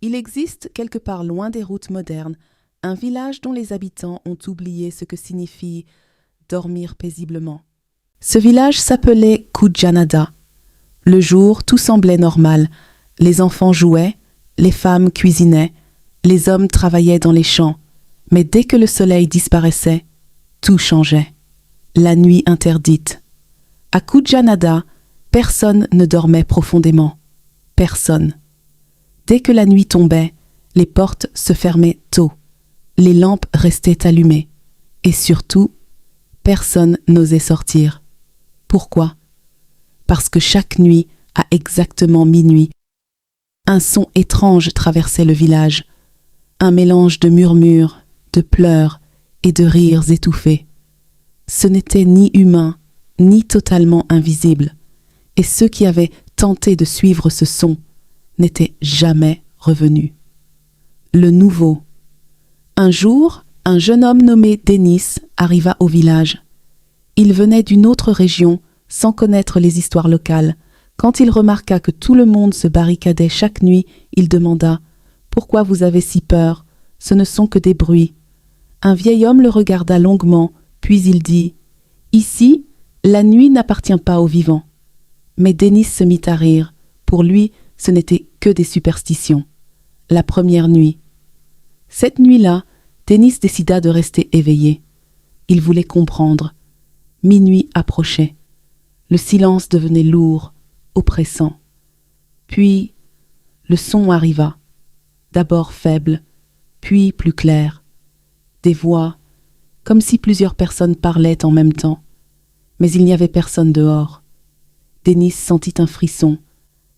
Il existe, quelque part loin des routes modernes, un village dont les habitants ont oublié ce que signifie dormir paisiblement. Ce village s'appelait Kujanada. Le jour, tout semblait normal. Les enfants jouaient, les femmes cuisinaient, les hommes travaillaient dans les champs. Mais dès que le soleil disparaissait, tout changeait. La nuit interdite. À Kujanada, personne ne dormait profondément. Personne. Dès que la nuit tombait, les portes se fermaient tôt. Les lampes restaient allumées. Et surtout, personne n'osait sortir. Pourquoi? Parce que chaque nuit, à exactement minuit, un son étrange traversait le village, un mélange de murmures, de pleurs et de rires étouffés. Ce n'était ni humain, ni totalement invisible, et ceux qui avaient tenté de suivre ce son n'étaient jamais revenus. Le nouveau. Un jour, un jeune homme nommé Denis arriva au village. Il venait d'une autre région, sans connaître les histoires locales. Quand il remarqua que tout le monde se barricadait chaque nuit, il demanda « Pourquoi vous avez si peur? Ce ne sont que des bruits. » Un vieil homme le regarda longuement, puis il dit « Ici, la nuit n'appartient pas aux vivants. » Mais Denis se mit à rire. Pour lui, ce n'était que des superstitions. La première nuit. Cette nuit-là, Denis décida de rester éveillé. Il voulait comprendre. Minuit approchait. Le silence devenait lourd, oppressant. Puis, le son arriva. D'abord faible, puis plus clair. Des voix, comme si plusieurs personnes parlaient en même temps. Mais il n'y avait personne dehors. Denis sentit un frisson,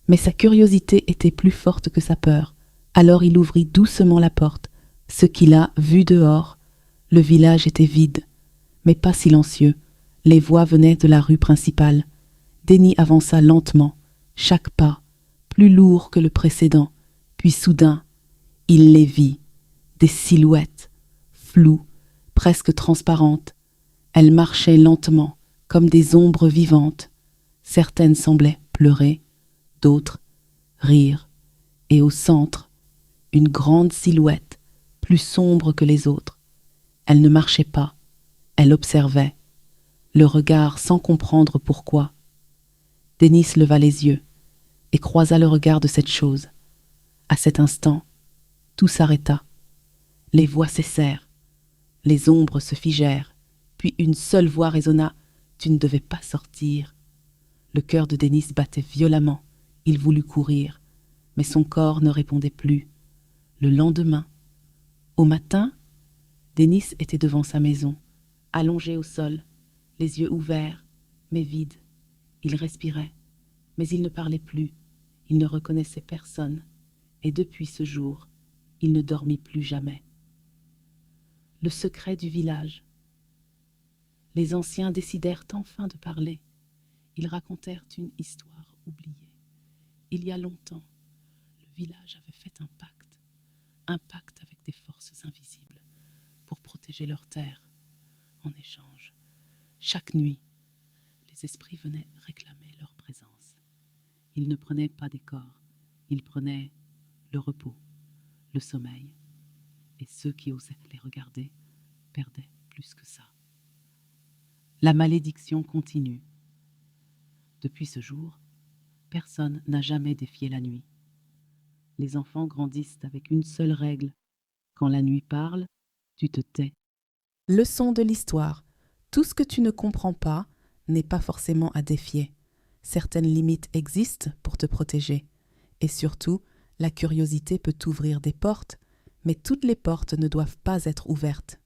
mais sa curiosité était plus forte que sa peur. Alors il ouvrit doucement la porte. Ce qu'il a vu dehors, le village était vide, mais pas silencieux. Les voix venaient de la rue principale. Denis avança lentement, chaque pas, plus lourd que le précédent. Puis soudain, il les vit, des silhouettes, floues, presque transparentes. Elles marchaient lentement, comme des ombres vivantes. Certaines semblaient pleurer, d'autres rire. Et au centre, une grande silhouette, plus sombre que les autres. Elle ne marchait pas, elle observait, le regard sans comprendre pourquoi. Denis leva les yeux et croisa le regard de cette chose. À cet instant, tout s'arrêta. Les voix cessèrent, les ombres se figèrent, puis une seule voix résonna « Tu ne devais pas sortir ». Le cœur de Denis battait violemment. Il voulut courir, mais son corps ne répondait plus. Le lendemain, au matin, Denis était devant sa maison, allongé au sol, les yeux ouverts, mais vides. Il respirait, mais il ne parlait plus. Il ne reconnaissait personne, et depuis ce jour, il ne dormit plus jamais. Le secret du village. Les anciens décidèrent enfin de parler. Ils racontèrent une histoire oubliée. Il y a longtemps, le village avait fait un pacte avec des forces invisibles pour protéger leur terre. En échange, chaque nuit, les esprits venaient réclamer leur présence. Ils ne prenaient pas des corps, ils prenaient le repos, le sommeil, et ceux qui osaient les regarder perdaient plus que ça. La malédiction continue. Depuis ce jour, personne n'a jamais défié la nuit. Les enfants grandissent avec une seule règle. Quand la nuit parle, tu te tais. Leçon de l'histoire. Tout ce que tu ne comprends pas n'est pas forcément à défier. Certaines limites existent pour te protéger. Et surtout, la curiosité peut t'ouvrir des portes, mais toutes les portes ne doivent pas être ouvertes.